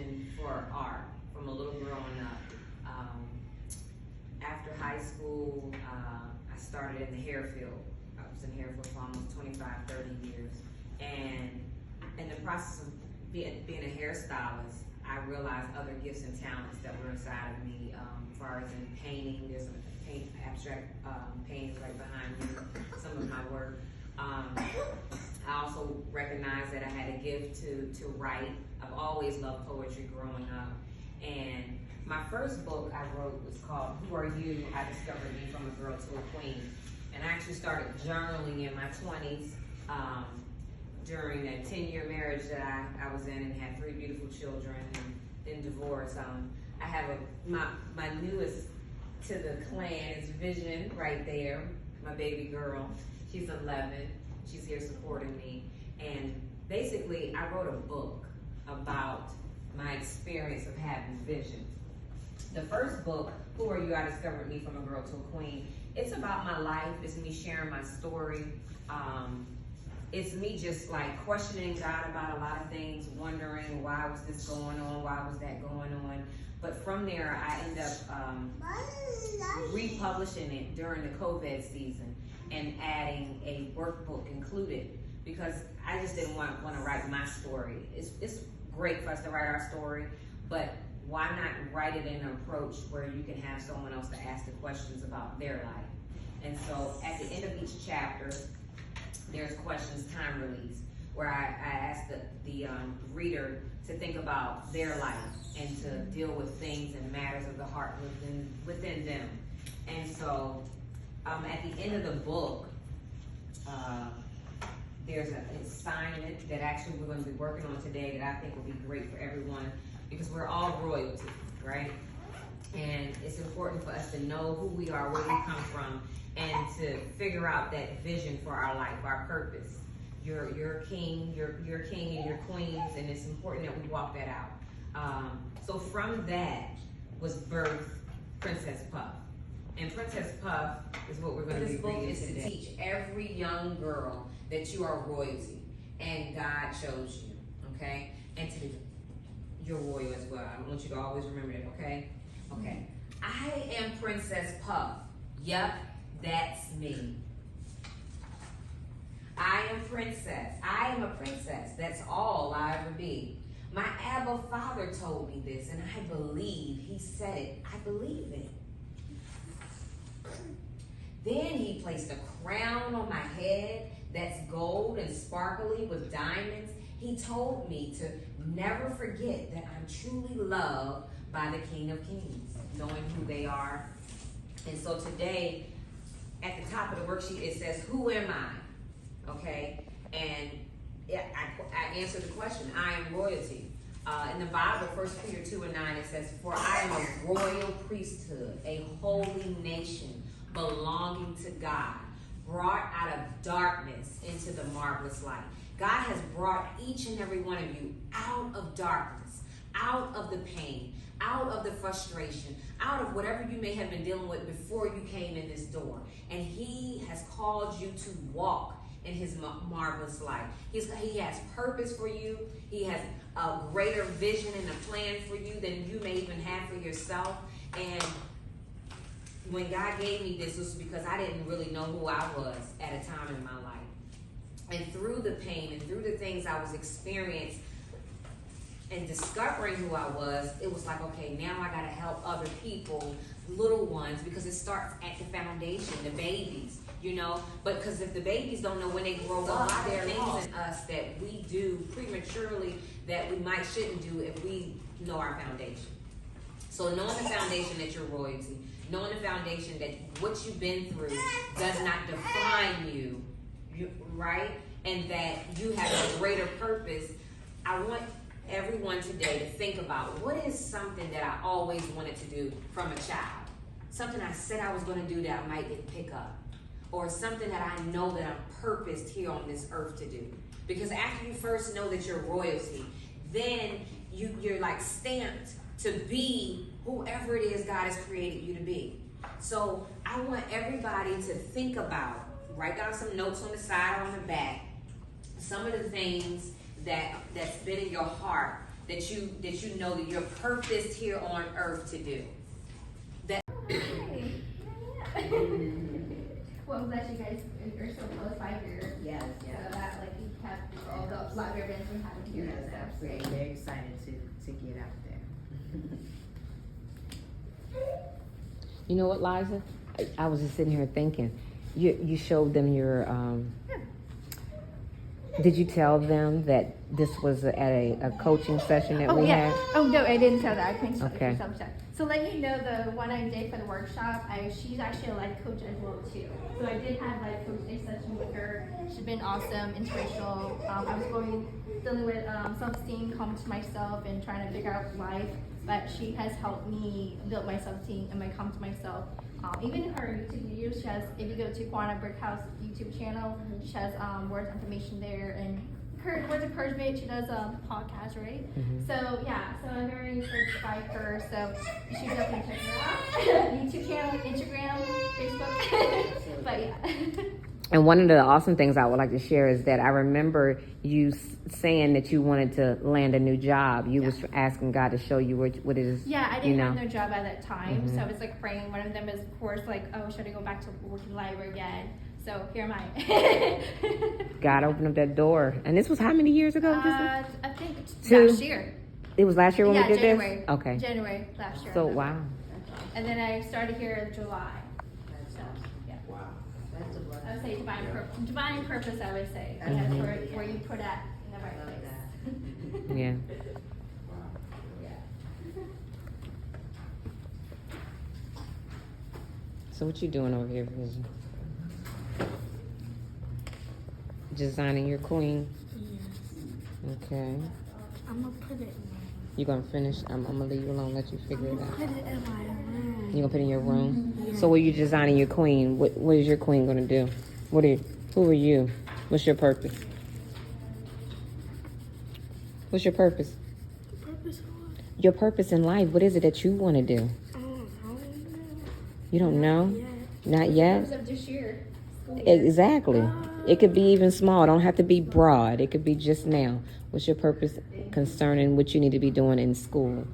passion for art from a little growing up. After high school, I started in the hair field. I was in hair field for almost 25, 30 years. And in the process of being a hairstylist, I realized other gifts and talents that were inside of me. As far as in painting, there's a abstract paintings right behind me, some of my work. I also recognized that I had a gift to write. I've always loved poetry growing up. And my first book I wrote was called Who Are You? I Discovered Me From a Girl to a Queen. And I actually started journaling in my 20s during that 10-year marriage that I was in and had 3 beautiful children and then divorced. I have my newest to the clan is Vision right there, my baby girl. She's 11. She's here supporting me. And basically, I wrote a book about my experience of having vision. The first book, Who Are You? I Discovered Me From a Girl to a Queen. It's about my life. It's me sharing my story. It's me just like questioning God about a lot of things, wondering why was this going on, why was that going on. But from there, I end up republishing it during the COVID season and adding a workbook included because I just didn't want to write my story. It's great for us to write our story, but why not write it in an approach where you can have someone else to ask the questions about their life? And so at the end of each chapter, there's questions time release, where I ask the reader to think about their life and to deal with things and matters of the heart within them. And so at the end of the book, there's an assignment that actually we're going to be working on today that I think will be great for everyone because we're all royalty, right? And it's important for us to know who we are, where we come from, and to figure out that vision for our life, our purpose. You're king, you're king and you're queens, and it's important that we walk that out. So from that was birthed Princess Puff. And Princess Puff is what we're going to be reading today. This book is to teach every young girl that you are royalty, and God chose you, okay? And you're royal as well. I want you to always remember that, okay? Okay. I am Princess Puff. Yup, that's me. I am princess. I am a princess. That's all I'll ever be. My Abba Father told me this, and I believe he said it. I believe it. Then he placed a crown on my head that's gold and sparkly with diamonds. He told me to never forget that I'm truly loved by the King of Kings, knowing who they are. And so today, at the top of the worksheet, it says, who am I? Okay? And I answered the question, I am royalty. In the Bible, 1 Peter 2:9, it says, for I am a royal priesthood, a holy nation, belonging to God, brought out of darkness into the marvelous light. God has brought each and every one of you out of darkness, out of the pain, out of the frustration, out of whatever you may have been dealing with before you came in this door. And he has called you to walk in his marvelous light. He has purpose for you. He has a greater vision and a plan for you than you may even have for yourself. And when God gave me this, it was because I didn't really know who I was at a time in my life. And through the pain and through the things I was experiencing and discovering who I was, it was like, okay, now I got to help other people, little ones, because it starts at the foundation, the babies, you know. But because if the babies don't know when they grow up, there are things in us that we do prematurely that we shouldn't do if we know our foundation. So knowing the foundation that you're royalty, knowing the foundation that what you've been through does not define you, right? And that you have a greater purpose. I want everyone today to think about what is something that I always wanted to do from a child. Something I said I was going to do that I might didn't pick up. Or something that I know that I'm purposed here on this earth to do. Because after you first know that you're royalty, then you're like stamped to be whoever it is God has created you to be. So I want everybody to think about, write down some notes on the side or on the back, some of the things that's been in your heart that you know that you're purposed here on earth to do. Well, I'm glad you guys are so close by here. Yes, So that like you have all the live events we have here. yes, So absolutely. great. Very excited to get out there. You know what, Liza? I was just sitting here thinking. You showed them your. Did you tell them that this was at a coaching session that we had? Oh no, I didn't tell that. I couldn't Okay. So let you know, the one I did for the workshop, she's actually a life coach as well too. So I did have life coach day session with her. She's been awesome, inspirational. I was dealing with self-esteem, confidence to myself, and trying to figure out life. But she has helped me build my self-esteem and my confidence to myself. Even in her YouTube videos, she has, if you go to Kawania Brickhouse YouTube channel, she has words of information there and words of encouragement. She does a podcast, right? Mm-hmm. So yeah, so I'm very encouraged by her. So you should definitely check her out. YouTube channel, Instagram, Facebook. But yeah. And one of the awesome things I would like to share is that I remember you saying that you wanted to land a new job. You was asking God to show you what it is. Yeah, I didn't have no job at that time, so I was like praying. One of them is, of course, like, oh, should I go back to working library again? So here am I. God opened up that door, and this was how many years ago? I think Two? last year. It was last year when we did January. this. Okay. January last year. So wow. And then I started here in July. So yeah. Wow. That's a blessing. I would say divine purpose. I would say that's where you put at in the right place. Yeah. So what you doing over here, Vision? Designing your queen. Okay. I'm gonna put it. You gonna finish? I'm gonna leave you alone. Let you figure it out. Put it in my room. You gonna put it in your room? So, where you designing your queen? What is your queen gonna do? Who are you? What's your purpose? What's your purpose? The purpose of what? Your purpose in life. What is it that you want to do? I don't know. You don't know? Yeah. Not yet. Of this year. Exactly. It could be even small. It don't have to be broad. It could be just now. What's your purpose concerning what you need to be doing in school?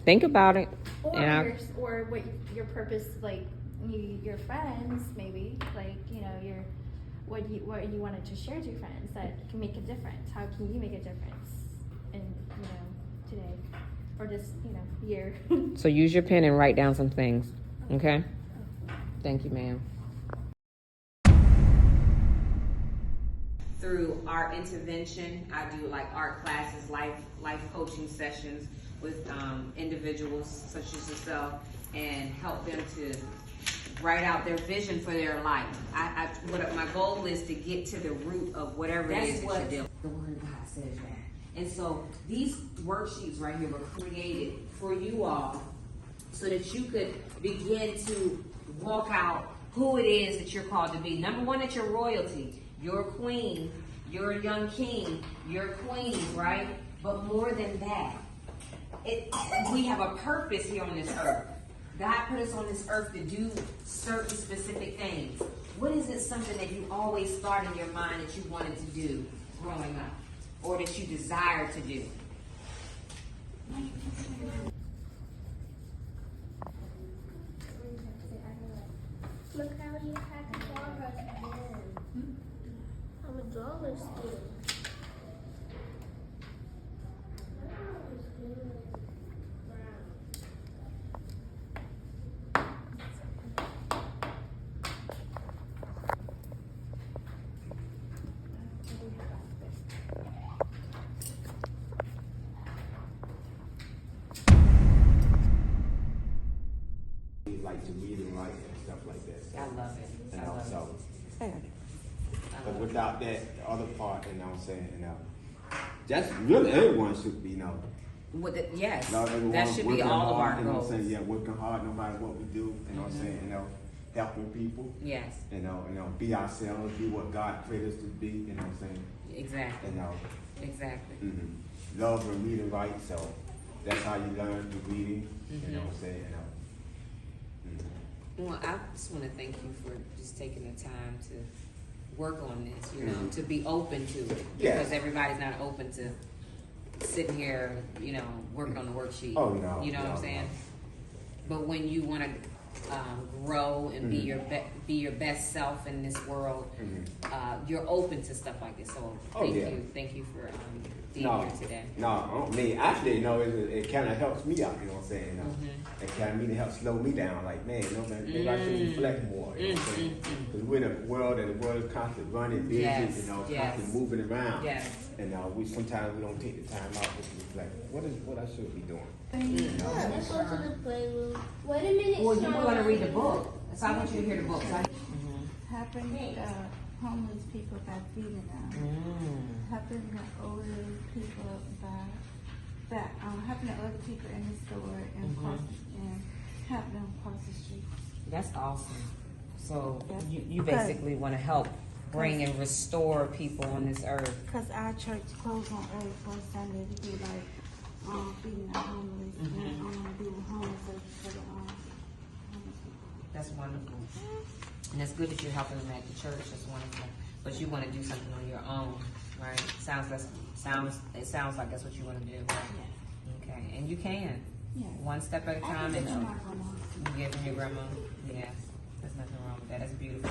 Think about it. Or what your purpose, like your friends, maybe, like what you wanted to share to your friends that can make a difference. How can you make a difference in today or this year? So use your pen and write down some things. Okay. Thank you, ma'am. Through art intervention, I do like art classes, life coaching sessions with individuals such as yourself, and help them to write out their vision for their life. What my goal is to get to the root of whatever it is that you're doing. The Word of God says that. And so these worksheets right here were created for you all so that you could begin to walk out who it is that you're called to be. Number one, it's your royalty. You're a queen, you're a young king, you're queens, right? But more than that, we have a purpose here on this earth. God put us on this earth to do certain specific things. What is it, something that you always thought in your mind that you wanted to do growing up, or that you desire to do? Look how you have flowers again. I'm a dollar still. Like to read and write and stuff like that. I love it. And I love also, it. but without that, the other part, and I'm saying, that's really everyone should be, Yes, everyone that should be working all of hard, our you know what goals. I'm saying? Yeah, working hard no matter what we do, you know what I'm saying? Helping people, Yes, be ourselves, be what God created us to be, you know what I'm saying? exactly, exactly. Love and read and write, so that's how you learn through reading, you know what I'm saying? Well, I just want to thank you for just taking the time to work on this, you know, to be open to it. Yeah. Because everybody's not open to sitting here, you know, working on the worksheet. Oh, no, You know what no, I'm saying? no. But when you want to grow and be your best self in this world, you're open to stuff like this. So thank you for being here today. No, me actually, you know, it kind of helps me out. You know what I'm saying? You know? It kind of helps slow me down. Like, man, you know, maybe I should reflect more. You know what I'm saying? Because we're in a world, and the world is constantly running, busy, you know, constantly moving around. Yes. And sometimes we don't take the time out to reflect. What I should be doing? Let's go to the playroom. Wait a minute. Well, you were going to read the book, so I want you to hear the book, right? Helping homeless people by feeding them. Helping the older people by helping the older people in the store and help them cross the street. That's awesome. So you basically want to help bring and restore people on this earth. Because our church closed on earth for Sunday to do like feeding the homeless and doing homeless for the homeless people. That's wonderful. And it's good that you're helping them at the church. That's wonderful. But you want to do something on your own, right? It sounds like that's what you want to do, right? Yeah. Okay, and you can. Yeah. One step at a time, I and can give to my grandma. you give them your grandma. Yes, there's nothing wrong with that. That's beautiful.